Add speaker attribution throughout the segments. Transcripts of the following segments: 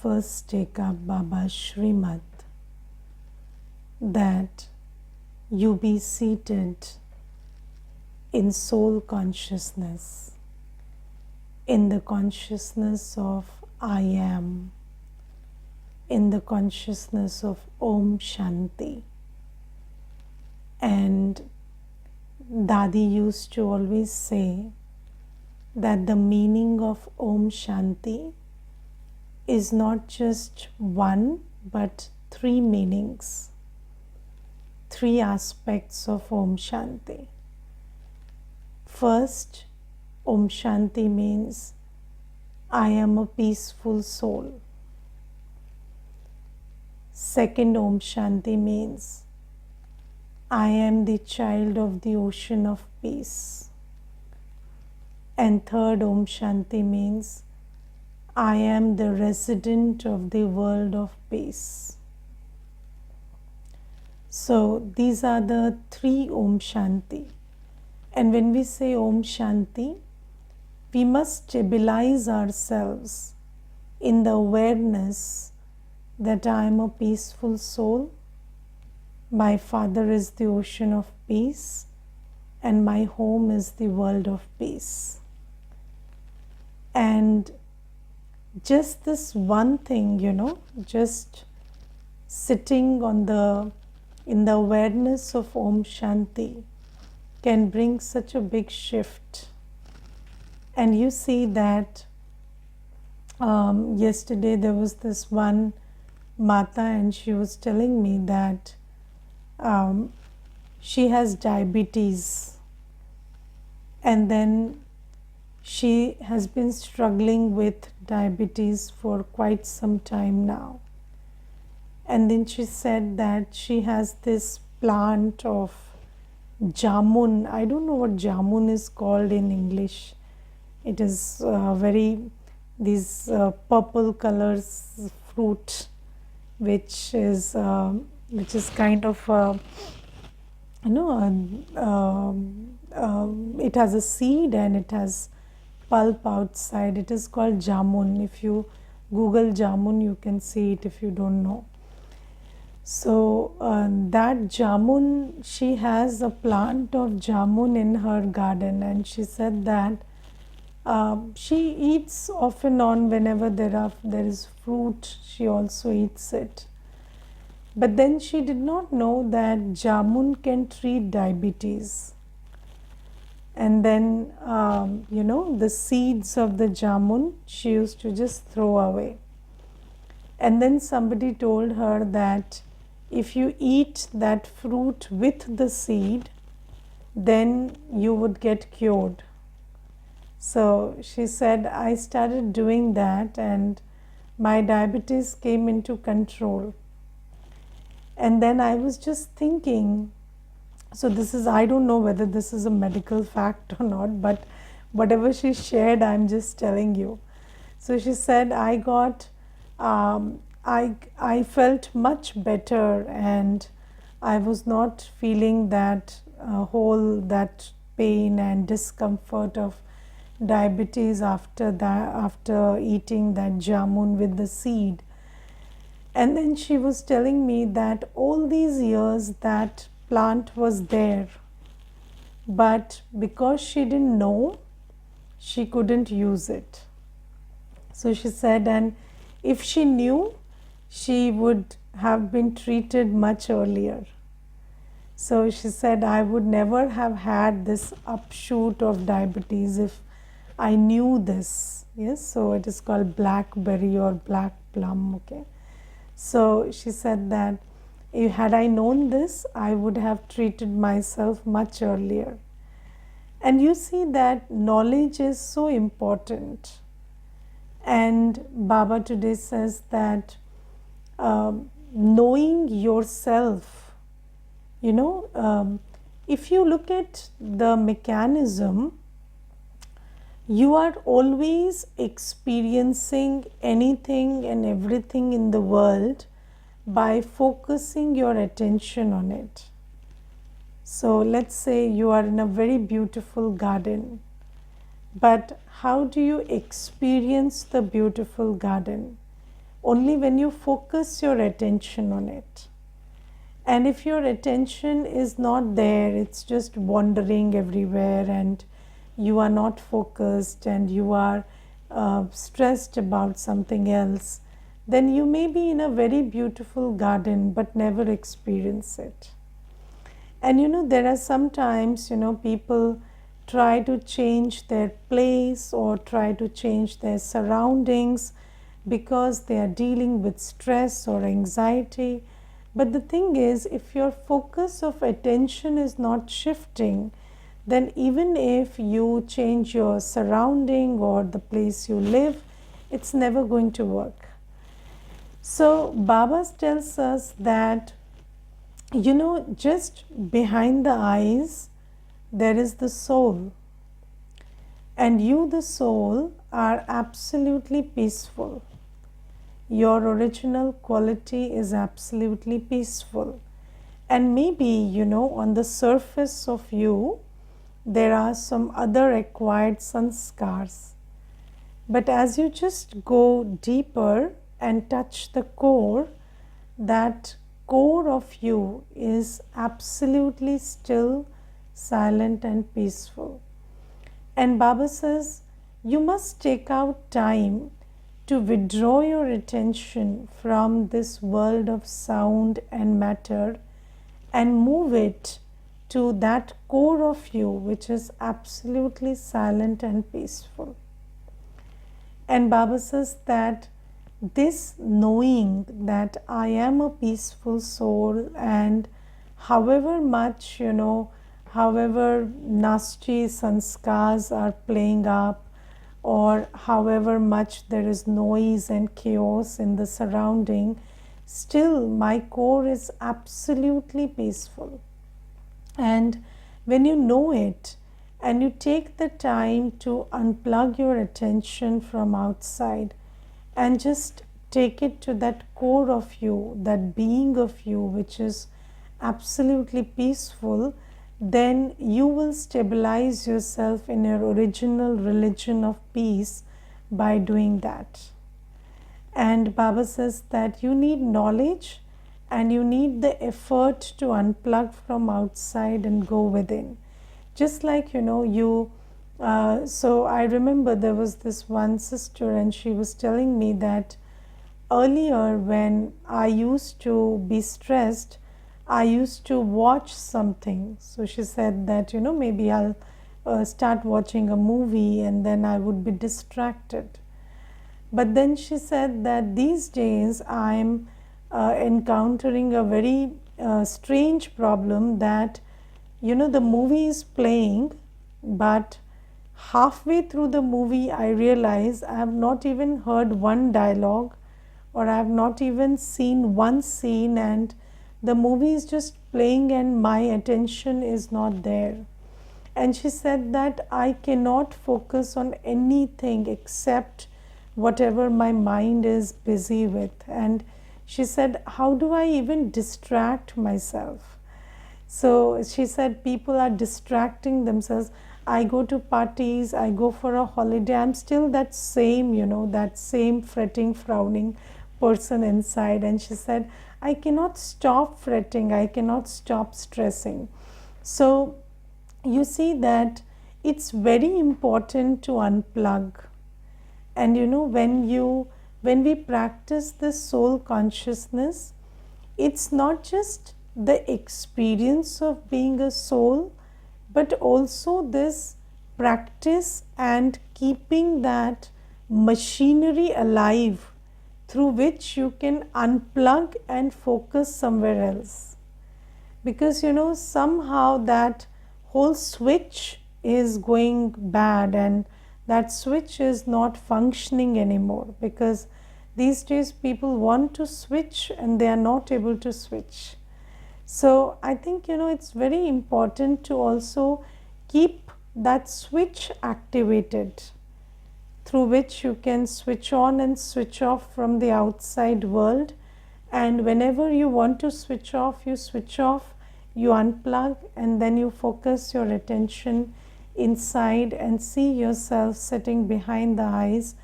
Speaker 1: first take up Baba's Srimad that you be seated in soul consciousness, in the consciousness of I am, in the consciousness of Om Shanti. And Dadi used to always say that the meaning of Om Shanti is not just one but three meanings, three aspects of Om Shanti. First, Om Shanti means I am a peaceful soul. Second, Om Shanti means I am the child of the ocean of peace. And third, Om Shanti means I am the resident of the world of peace. So these are the three Om Shanti. And when we say Om Shanti, we must stabilize ourselves in the awareness that I am a peaceful soul. My father is the ocean of peace, and my home is the world of peace. And just this one thing, just sitting in the awareness of Om Shanti can bring such a big shift. And you see that yesterday there was this one Mata, and she was telling me that she has diabetes, and then she has been struggling with diabetes for quite some time now. And then she said that she has this plant of jamun. I don't know what jamun is called in English. It is these purple colors fruit, which is kind of it has a seed and it has pulp outside. It is called jamun. If you Google jamun, you can see it if you don't know. So that jamun, she has a plant of jamun in her garden, and she said that she eats off and on whenever there is fruit. She also eats it. But then she did not know that jamun can treat diabetes. And then, the seeds of the jamun she used to just throw away. And then somebody told her that if you eat that fruit with the seed, then you would get cured. So she said, I started doing that and my diabetes came into control. And then I was just thinking, so I don't know whether this is a medical fact or not, but whatever she shared, I'm just telling you. So she said, I felt much better, and I was not feeling that that pain and discomfort of diabetes after eating that jamun with the seed. And then she was telling me that all these years that plant was there, but because she didn't know, she couldn't use it. So she said, and if she knew, she would have been treated much earlier. So she said, I would never have had this upshoot of diabetes if I knew this. Yes, so it is called blackberry or black plum. Okay. So she said that had I known this, I would have treated myself much earlier. And you see that knowledge is so important. And Baba today says that knowing yourself, if you look at the mechanism, you are always experiencing anything and everything in the world by focusing your attention on it. So let's say you are in a very beautiful garden, but how do you experience the beautiful garden? only when you focus your attention on it. And if your attention is not there, it's just wandering everywhere, and you are not focused, and you are stressed about something else, then you may be in a very beautiful garden but never experience it. And there are sometimes, people try to change their place or try to change their surroundings because they are dealing with stress or anxiety. But the thing is, if your focus of attention is not shifting, then even if you change your surrounding or the place you live, it's never going to work. So Baba tells us that, just behind the eyes, there is the soul. And you, the soul, are absolutely peaceful. Your original quality is absolutely peaceful. And maybe, on the surface of you, there are some other acquired sanskars. But as you just go deeper and touch the core, that core of you is absolutely still, silent and peaceful. And Baba says, you must take out time to withdraw your attention from this world of sound and matter and move it to that core of you which is absolutely silent and peaceful. And Baba says that this knowing that I am a peaceful soul, and however much, however nasty sanskars are playing up, or however much there is noise and chaos in the surrounding, still my core is absolutely peaceful. And when you know it, and you take the time to unplug your attention from outside and just take it to that core of you, that being of you which is absolutely peaceful, then you will stabilize yourself in your original religion of peace by doing that. And Baba says that you need knowledge and you need the effort to unplug from outside and go within. Just like, so I remember there was this one sister, and she was telling me that earlier when I used to be stressed, I used to watch something. So she said that, maybe I'll start watching a movie and then I would be distracted. But then she said that these days I'm encountering a very strange problem that, the movie is playing, but halfway through the movie I realize I have not even heard one dialogue, or I have not even seen one scene, and the movie is just playing and my attention is not there. And she said that I cannot focus on anything except whatever my mind is busy with. And she said, how do I even distract myself? So she said people are distracting themselves. I go to parties, I go for a holiday, I'm still that same, that same fretting, frowning person inside. And she said, I cannot stop fretting, I cannot stop stressing. So you see that it's very important to unplug. And when we practice this soul consciousness, it's not just the experience of being a soul, but also this practice and keeping that machinery alive through which you can unplug and focus somewhere else. Because somehow that whole switch is going bad, and that switch is not functioning anymore, because these days people want to switch and they are not able to switch. So I think it's very important to also keep that switch activated, through which you can switch on and switch off from the outside world. And whenever you want to switch off, you switch off, you unplug, and then you focus your attention inside and see yourself sitting behind the eyes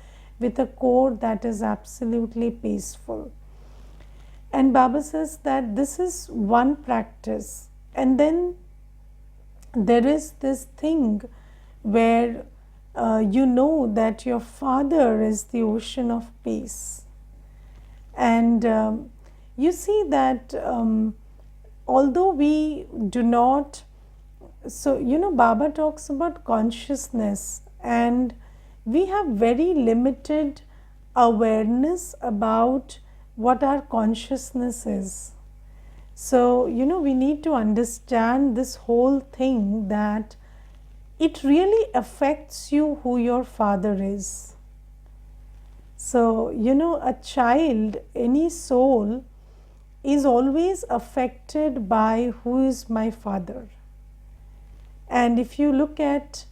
Speaker 1: with a core that is absolutely peaceful. And Baba says that this is one practice. And then there is this thing where you know that your Father is the ocean of peace. And you see that although we do not, so Baba talks about consciousness, and we have very limited awareness about what our consciousness is. So we need to understand this whole thing, that it really affects you who your father is. So a child, any soul, is always affected by who is my father. And if you look at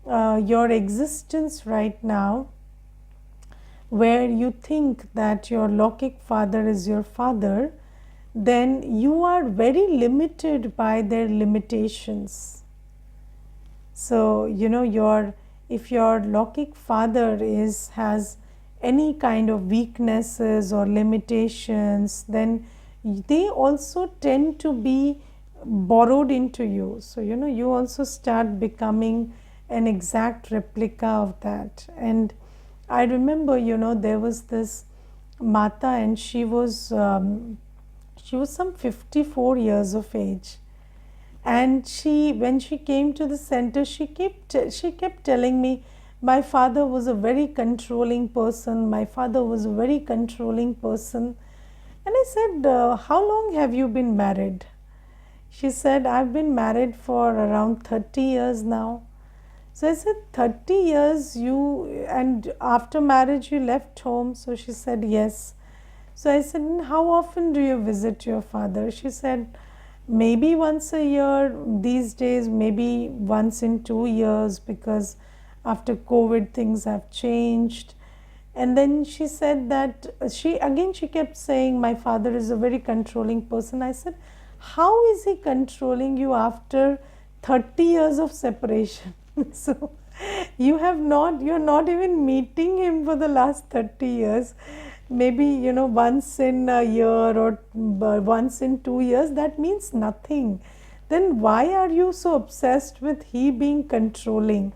Speaker 1: your existence right now, where you think that your Lokik father is your father, then you are very limited by their limitations. So if your Lokik father has any kind of weaknesses or limitations, then they also tend to be borrowed into you. So you also start becoming an exact replica of that. And I remember there was this Mata, and she was some 54 years of age. And when she came to the center, she kept telling me, my father was a very controlling person, my father was a very controlling person. And I said, how long have you been married? She said, I've been married for around 30 years now. So I said, 30 years and after marriage you left home? So she said, yes. So I said, how often do you visit your father? She said, maybe once a year these days, maybe once in 2 years, because after COVID things have changed. And then she said that she kept saying, my father is a very controlling person. I said, how is he controlling you after 30 years of separation? So you're not even meeting him for the last 30 years. Maybe once in a year or once in 2 years, that means nothing. Then why are you so obsessed with he being controlling?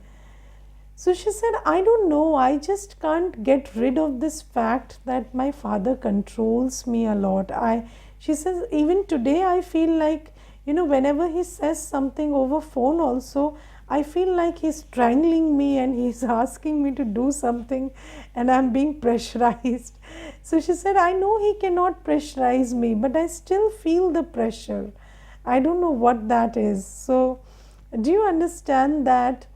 Speaker 1: So she said, I don't know, I just can't get rid of this fact that my father controls me a lot. She says, even today I feel like, whenever he says something over phone also, I feel like he's strangling me and he's asking me to do something and I'm being pressurized. So she said, I know he cannot pressurize me, but I still feel the pressure. I don't know what that is. So do you understand that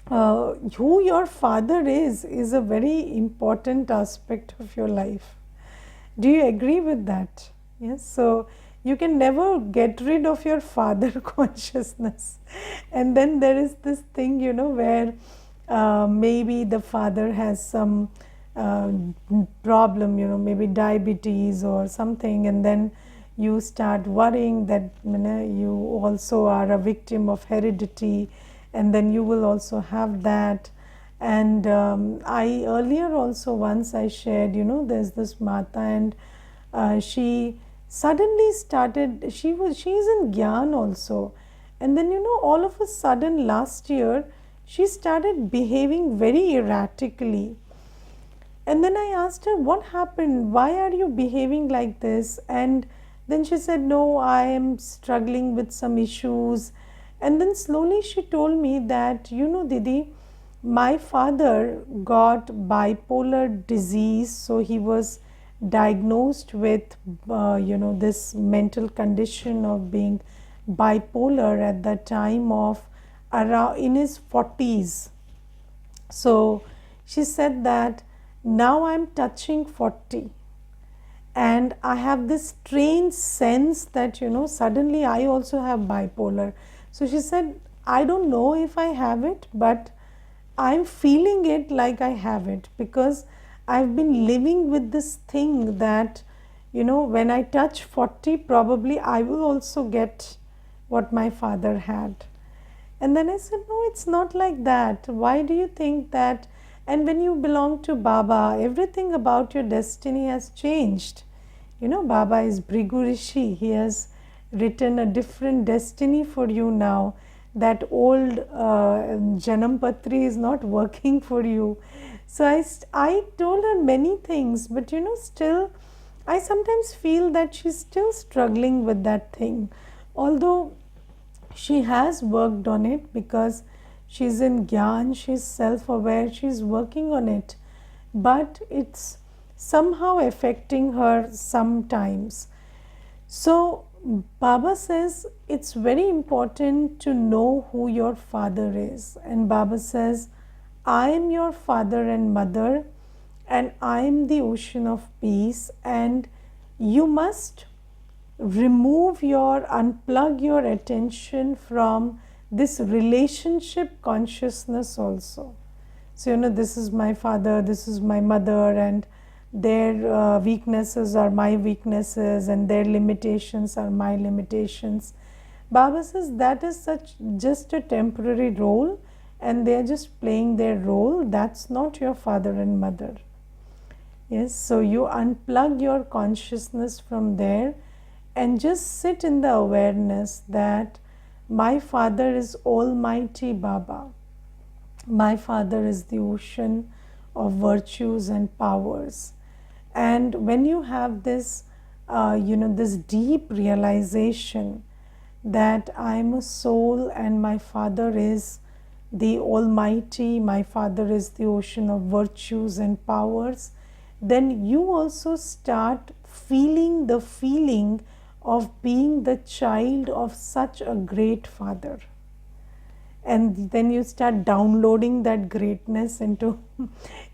Speaker 1: who your father is a very important aspect of your life? Do you agree with that? Yes. So you can never get rid of your father consciousness. And then there is this thing, where maybe the father has some problem, maybe diabetes or something, and then you start worrying that you also are a victim of heredity, and then you will also have that. And I earlier also once I shared, there's this Mata, and she suddenly started, she's in Gyan also, and then all of a sudden last year she started behaving very erratically. And then I asked her, what happened, why are you behaving like this? And then she said, no, I am struggling with some issues. And then slowly she told me that, Didi, my father got bipolar disease, so he was diagnosed with this mental condition of being bipolar at the time of around in his 40s. So she said that now I'm touching 40 and I have this strange sense that suddenly I also have bipolar. So she said, I don't know if I have it, but I'm feeling it like I have it, because I've been living with this thing that, when I touch 40, probably I will also get what my father had. And then I said, no, it's not like that. Why do you think that? And when you belong to Baba, everything about your destiny has changed. Baba is Bhrigu Rishi. He has written a different destiny for you now. That old Janam Patri is not working for you. So I told her many things, but still, I sometimes feel that she's still struggling with that thing. Although she has worked on it, because she's in Gyan, she's self aware, she's working on it, but it's somehow affecting her sometimes. So, Baba says it's very important to know who your father is, and Baba says, I am your father and mother, and I am the ocean of peace, and you must unplug your attention from this relationship consciousness also. So, this is my father, this is my mother, and their weaknesses are my weaknesses, and their limitations are my limitations. Baba says that is just a temporary role, and they are just playing their role. That's not your father and mother. Yes, so you unplug your consciousness from there and just sit in the awareness that my father is Almighty Baba. My father is the ocean of virtues and powers. And when you have this, this deep realization that I am a soul and my father is the Almighty, my father is the ocean of virtues and powers, then you also start feeling the feeling of being the child of such a great father. And then you start downloading that greatness into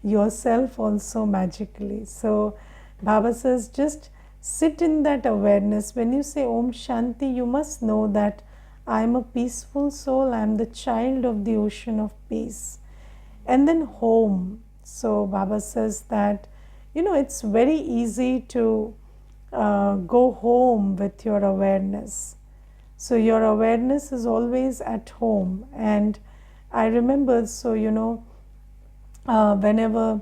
Speaker 1: yourself also magically. So Baba says just sit in that awareness. When you say Om Shanti, you must know that I am a peaceful soul, I am the child of the ocean of peace. And then home. So Baba says that it's very easy to go home with your awareness. So your awareness is always at home. And I remember, so whenever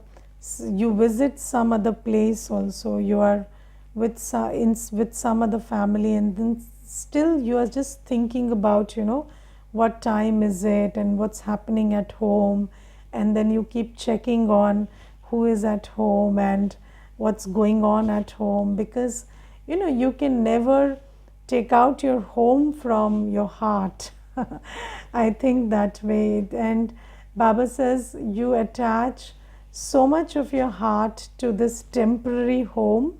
Speaker 1: you visit some other place also, you are with some other family, and then still you are just thinking about what time is it and what's happening at home, and then you keep checking on who is at home and what's going on at home, because you can never take out your home from your heart. I think that way. And Baba says you attach so much of your heart to this temporary home,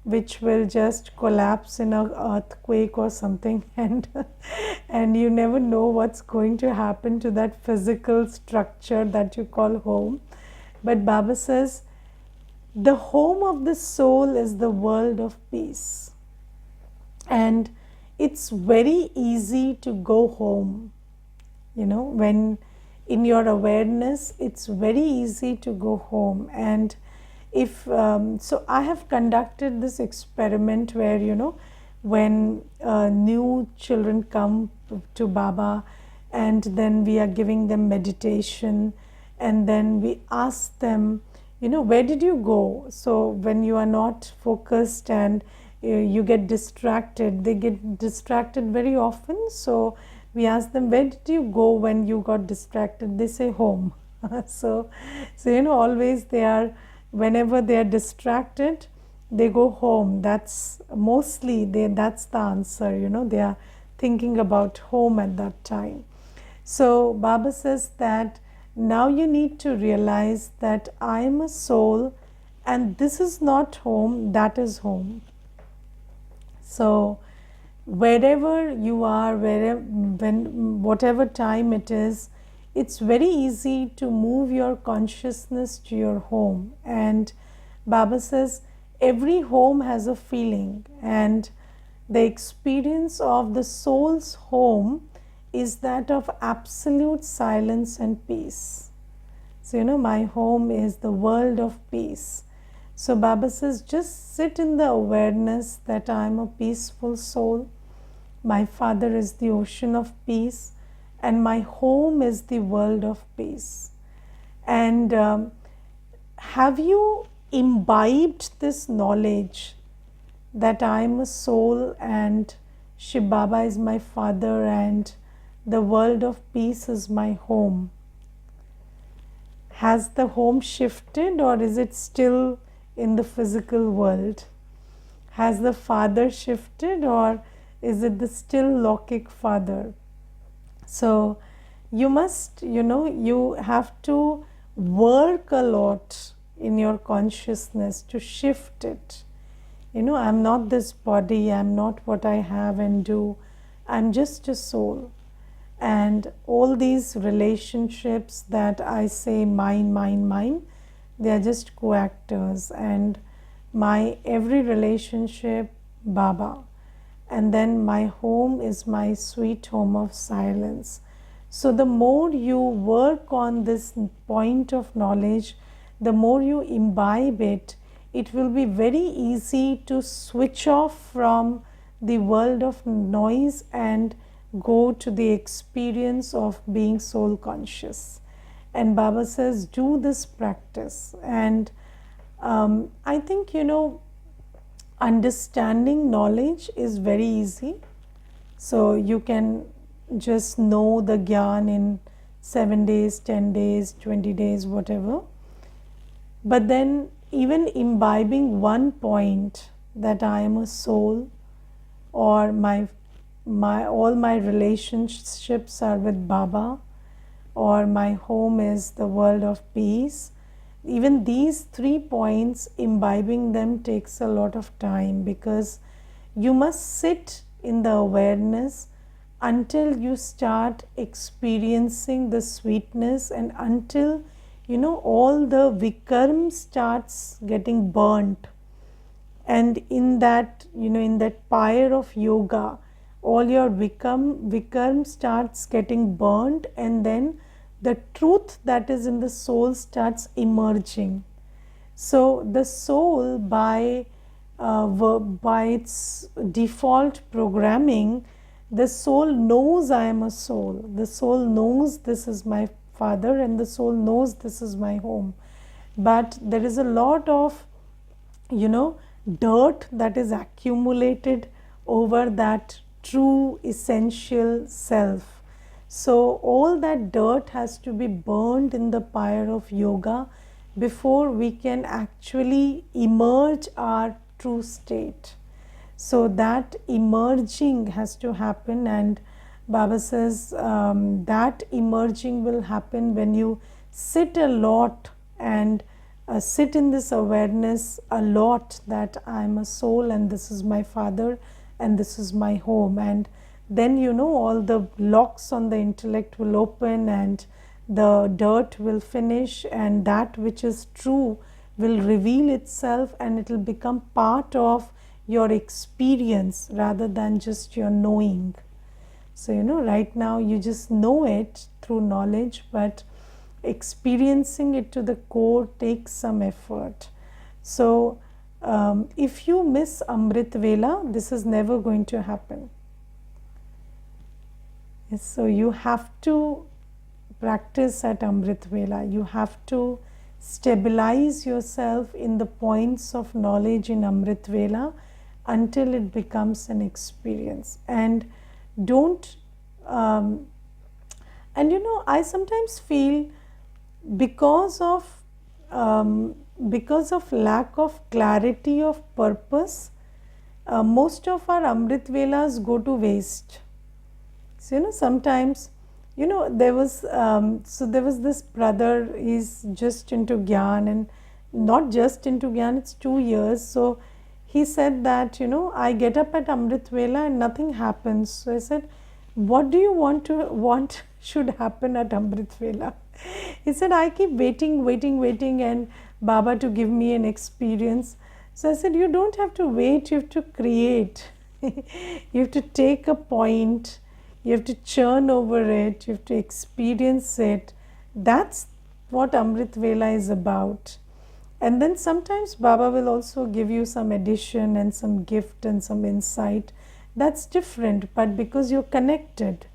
Speaker 1: which will just collapse in an earthquake or something, and you never know what's going to happen to that physical structure that you call home. But Baba says the home of the soul is the world of peace. And it's very easy to go home. When in your awareness, it's very easy to go home. And if so, I have conducted this experiment where when new children come to Baba, and then we are giving them meditation, and then we ask them, where did you go? So when you are not focused and you get distracted, they get distracted very often. So we ask them, where did you go when you got distracted? They say home. so always whenever they are distracted, they go home. That's mostly that's the answer. They are thinking about home at that time. So Baba says that now you need to realize that I am a soul, and this is not home, that is home. So wherever you are, whatever time it is, it's very easy to move your consciousness to your home. And Baba says every home has a feeling, and the experience of the soul's home is that of absolute silence and peace. So my home is the world of peace. So Baba says just sit in the awareness that I am a peaceful soul, my father is the ocean of peace, and my home is the world of peace. And have you imbibed this knowledge that I am a soul and Shiv Baba is my father and the world of peace is my home? Has the home shifted or is it still in the physical world? Has the father shifted or is it the still Lokik father? So you must, you have to work a lot in your consciousness to shift it. I'm not this body, I'm not what I have and do, I'm just a soul. And all these relationships that I say mine, they are just co-actors. And my every relationship, Baba. And then my home is my sweet home of silence. So the more you work on this point of knowledge, the more you imbibe it, it will be very easy to switch off from the world of noise and go to the experience of being soul conscious. And Baba says, do this practice. And I think, understanding knowledge is very easy. So you can just know the Gyan in 7 days, 10 days, 20 days, whatever. But then even imbibing one point that I am a soul, or all my relationships are with Baba, or my home is the world of peace, even these 3 points, imbibing them takes a lot of time, because you must sit in the awareness until you start experiencing the sweetness, and until all the vikarm starts getting burnt. And in that pyre of yoga, all your vikarm starts getting burnt, and then the truth that is in the soul starts emerging. So the soul, by its default programming, the soul knows I am a soul. The soul knows this is my father, and the soul knows this is my home. But there is a lot of dirt that is accumulated over that true essential self. So all that dirt has to be burned in the pyre of yoga before we can actually emerge our true state. So that emerging has to happen, and Baba says that emerging will happen when you sit a lot and sit in this awareness a lot, that I am a soul and this is my father and this is my home. And then all the locks on the intellect will open and the dirt will finish, and that which is true will reveal itself, and it will become part of your experience rather than just your knowing. So right now you just know it through knowledge, but experiencing it to the core takes some effort. So if you miss Amrit Vela, this is never going to happen. Yes, so you have to practice at Amrit Vela. You have to stabilize yourself in the points of knowledge in Amrit Vela until it becomes an experience. And don't I sometimes feel because of lack of clarity of purpose, most of our Amrit Velas go to waste. So sometimes there was this brother, he's just into Gyan, and not just into Gyan, it's 2 years. So he said that I get up at Amrit Vela and nothing happens. So I said, what do you want should happen at Amrit Vela? He said, I keep waiting and Baba to give me an experience. So I said, you don't have to wait, you have to create. You have to take a point, you have to churn over it, you have to experience it. That's what Amrit Vela is about. And then sometimes Baba will also give you some addition and some gift and some insight. That's different, but because you're connected.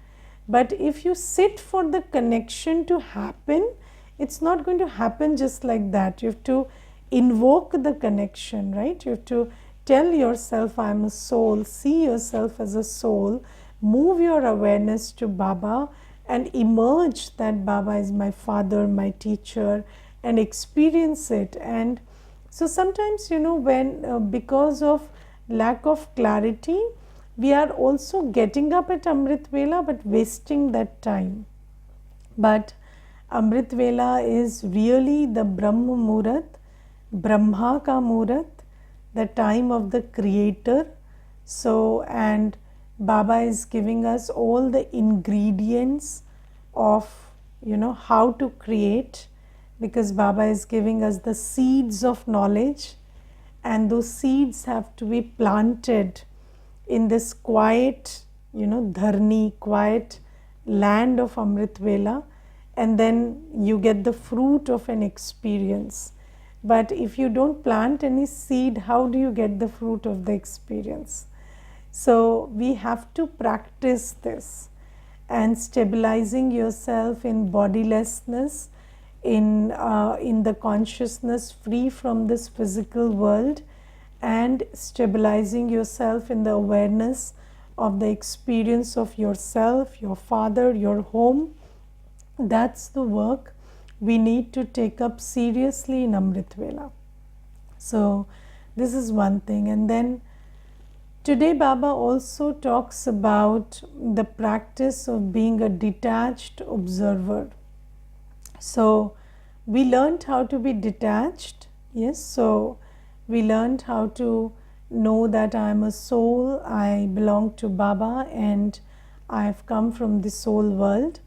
Speaker 1: But if you sit for the connection to happen, it's not going to happen just like that. You have to invoke the connection, right? You have to tell yourself, I am a soul, see yourself as a soul, move your awareness to Baba and emerge that Baba is my father, my teacher, and experience it. And so sometimes, when because of lack of clarity, we are also getting up at Amrit Vela but wasting that time. But Amrit Vela is really the Brahma Muhurat, Brahma ka Muhurat, the time of the Creator. So, and Baba is giving us all the ingredients of, how to create, because Baba is giving us the seeds of knowledge, and those seeds have to be planted in this quiet, dharni, quiet land of Amrit Vela, and then you get the fruit of an experience. But if you don't plant any seed, how do you get the fruit of the experience? So we have to practice this, and stabilizing yourself in bodilessness, in the consciousness free from this physical world, and stabilizing yourself in the awareness of the experience of yourself, your father, your home. That's the work we need to take up seriously in Amrit Vela. So this is one thing. And then today Baba also talks about the practice of being a detached observer. So we learned how to be detached. Yes, so we learned how to know that I am a soul, I belong to Baba, and I have come from the soul world.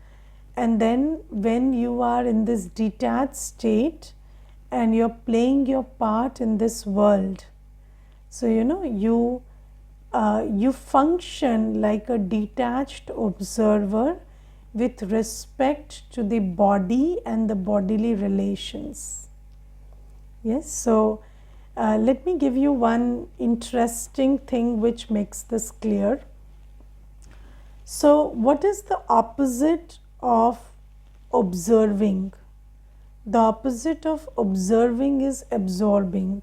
Speaker 1: And then when you are in this detached state and you're playing your part in this world, so you function like a detached observer with respect to the body and the bodily relations. Yes, so let me give you one interesting thing which makes this clear. So what is the opposite of observing? The opposite of observing is absorbing.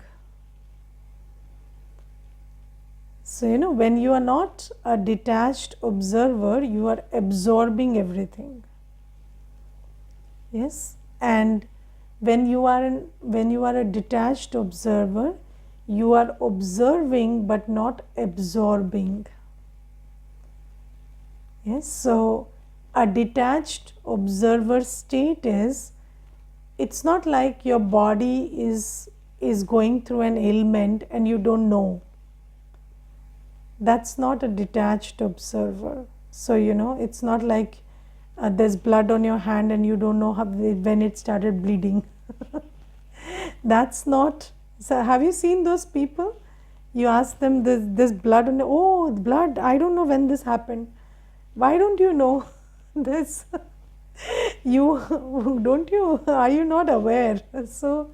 Speaker 1: So when you are not a detached observer, you are absorbing everything. Yes, and when you are a detached observer, you are observing but not absorbing. Yes, so a detached observer state is, it's not like your body is going through an ailment and you don't know. That's not a detached observer. So it's not like there's blood on your hand and you don't know when it started bleeding. That's not. So have you seen those people? You ask them, this blood on, oh, blood, I don't know when this happened. Why don't you know this? Are you not aware? So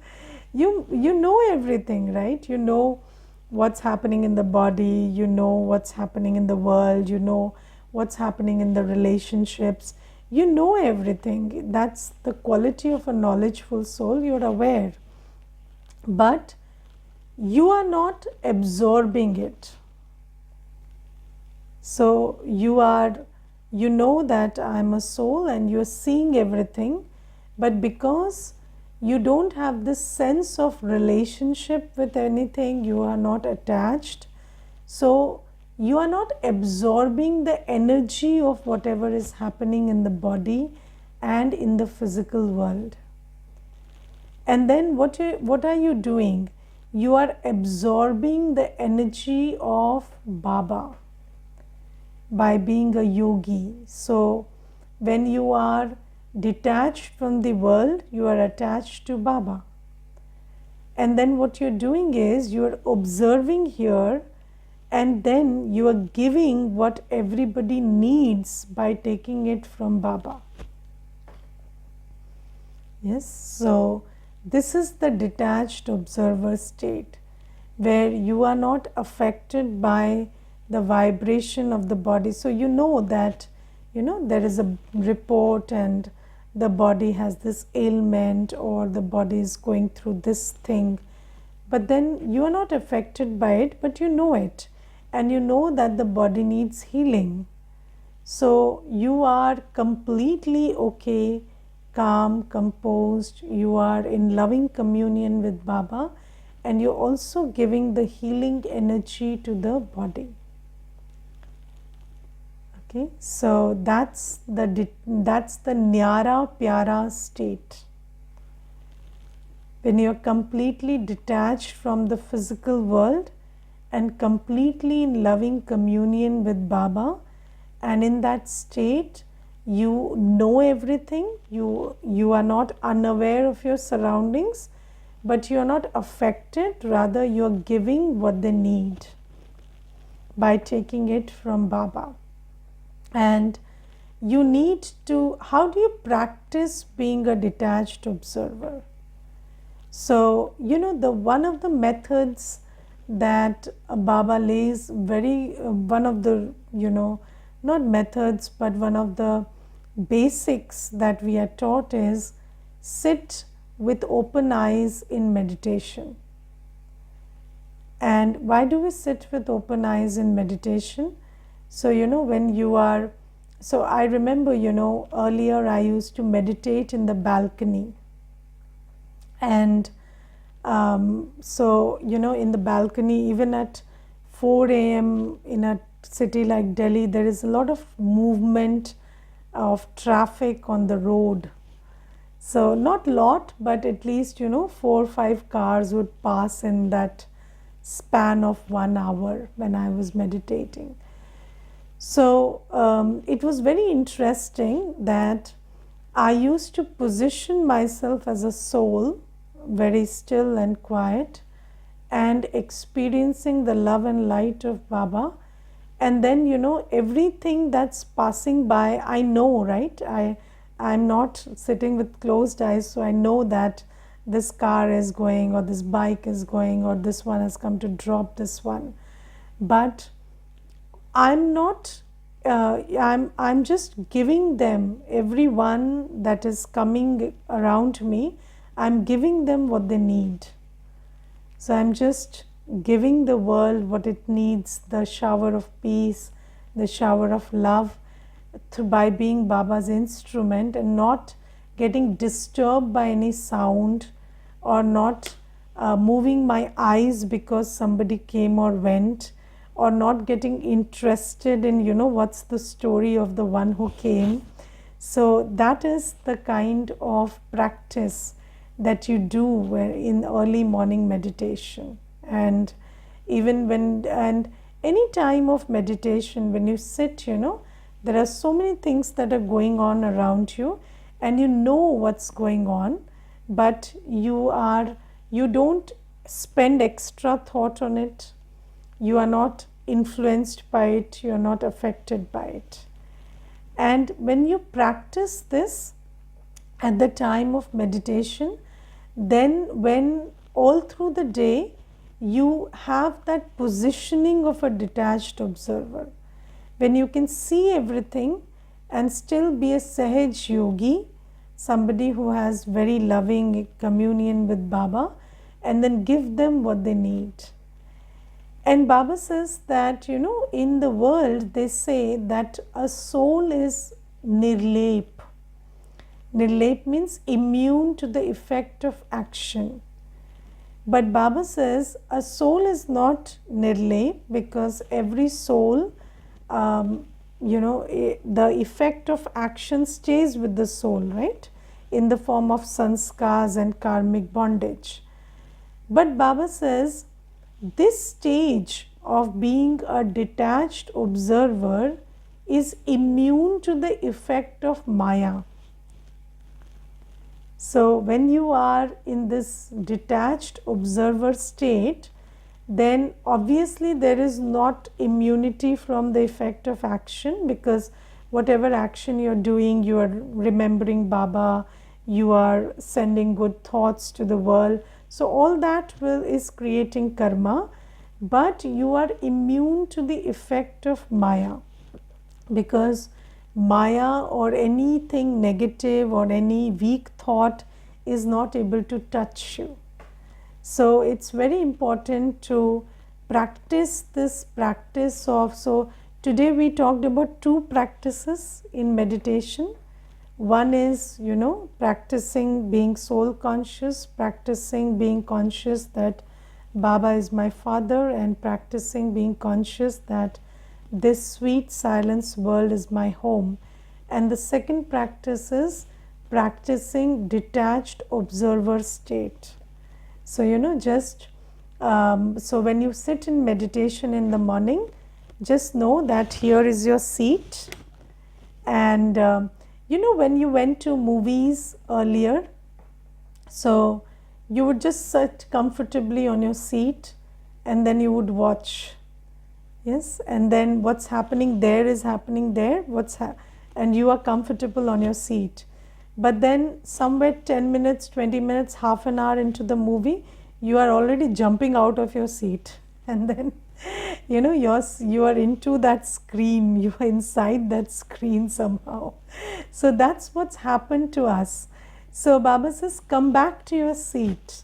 Speaker 1: you know everything, right? You know what's happening in the body, you know what's happening in the world, you know what's happening in the relationships, you know everything. That's the quality of a knowledgeful soul. You're aware, but you are not absorbing it. So you know that I'm a soul and you're seeing everything, but because you don't have this sense of relationship with anything, you are not attached, so you are not absorbing the energy of whatever is happening in the body and in the physical world. And then what are you doing? You are absorbing the energy of Baba by being a yogi. So when you are detached from the world, you are attached to Baba. And then what you're doing is you are observing here, and then you are giving what everybody needs by taking it from Baba. Yes, so this is the detached observer state, where you are not affected by the vibration of the body. So you know that there is a report and the body has this ailment or the body is going through this thing, but then you are not affected by it, but you know it, and you know that the body needs healing. So you are completely okay, calm, composed, you are in loving communion with Baba, and you're also giving the healing energy to the body. Okay, so that's the Nyara Pyara state. When you're completely detached from the physical world and completely in loving communion with Baba, and in that state you know everything, you are not unaware of your surroundings, but you are not affected, rather you are giving what they need by taking it from Baba. And you need to, how do you practice being a detached observer? So, the one of the methods that Baba lays one of the, not methods, but one of the basics that we are taught is sit with open eyes in meditation. And why do we sit with open eyes in meditation? So, when you are, so I remember, earlier I used to meditate in the balcony. And so, in the balcony, even at 4 a.m. in a city like Delhi, there is a lot of movement of traffic on the road. So, not lot, but at least, 4 or 5 cars would pass in that span of 1 hour when I was meditating. So, it was very interesting that I used to position myself as a soul, very still and quiet, and experiencing the love and light of Baba. And then, everything that's passing by, I know, right? I'm not sitting with closed eyes, so I know that this car is going, or this bike is going, or this one has come to drop this one. But I'm not, I'm just giving them, everyone that is coming around me, I'm giving them what they need. So I'm just giving the world what it needs, the shower of peace, the shower of love, by being Baba's instrument and not getting disturbed by any sound, or not moving my eyes because somebody came or went, or not getting interested in, what's the story of the one who came. So that is the kind of practice that you do in early morning meditation. And even when, and any time of meditation, when you sit, there are so many things that are going on around you, and you know what's going on, but you don't spend extra thought on it. You are not influenced by it, you are not affected by it. And when you practice this at the time of meditation, then when all through the day you have that positioning of a detached observer, when you can see everything and still be a Sahaj yogi, somebody who has very loving communion with Baba, and then give them what they need. And Baba says that, in the world they say that a soul is nirlep. Nirlep means immune to the effect of action. But Baba says a soul is not nirlep, because every soul, the effect of action stays with the soul, right? In the form of sanskars and karmic bondage. But Baba says this stage of being a detached observer is immune to the effect of Maya. So when you are in this detached observer state, then obviously there is not immunity from the effect of action, because whatever action you're doing, you are remembering Baba, you are sending good thoughts to the world. So all that is creating karma, but you are immune to the effect of Maya, because Maya or anything negative or any weak thought is not able to touch you. So it's very important to practice this practice of, so today we talked about two practices in meditation. One is, practicing being soul conscious, practicing being conscious that Baba is my father, and practicing being conscious that this sweet silence world is my home. And the second practice is practicing detached observer state. So, so when you sit in meditation in the morning, just know that here is your seat. And when you went to movies earlier, so you would just sit comfortably on your seat and then you would watch. Yes, and then what's happening there is happening there, and you are comfortable on your seat. But then somewhere 10 minutes, 20 minutes, half an hour into the movie, you are already jumping out of your seat. And then, you are into that screen, you are inside that screen somehow. So that's what's happened to us. So Baba says, come back to your seat.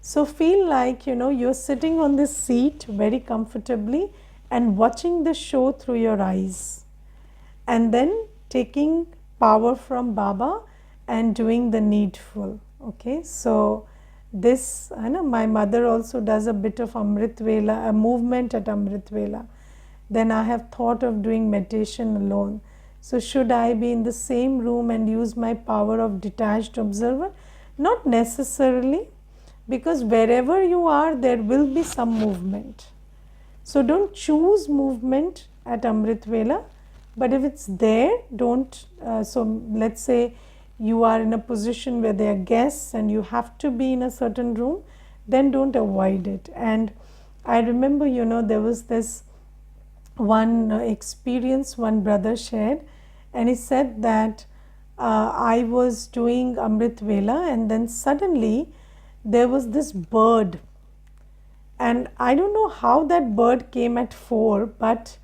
Speaker 1: So feel like, you're sitting on this seat very comfortably and watching the show through your eyes. And then taking power from Baba and doing the needful. Okay, so this, I know my mother also does a bit of Amrit Vela, a movement at Amrit Vela. Then I have thought of doing meditation alone. So should I be in the same room and use my power of detached observer? Not necessarily, because wherever you are, there will be some movement. So don't choose movement at Amrit Vela, but if it's there, don't. So let's say you are in a position where there are guests and you have to be in a certain room, then don't avoid it. And I remember, there was this one experience one brother shared, and he said that I was doing Amrit Vela, and then suddenly there was this bird, and I don't know how that bird came at 4, but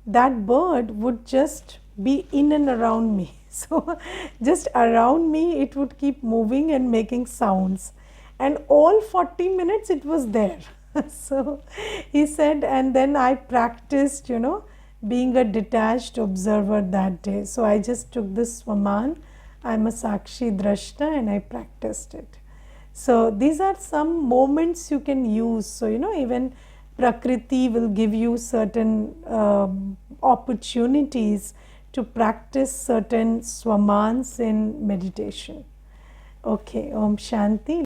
Speaker 1: that bird would just be in and around me. So just around me it would keep moving and making sounds, and all 40 minutes it was there. So he said, and then I practiced, being a detached observer that day. So I just took this Swaman, I'm a Sakshi Drashta, and I practiced it. So these are some moments you can use. So, even Prakriti will give you certain opportunities to practice certain swamans in meditation. Okay, Om Shanti.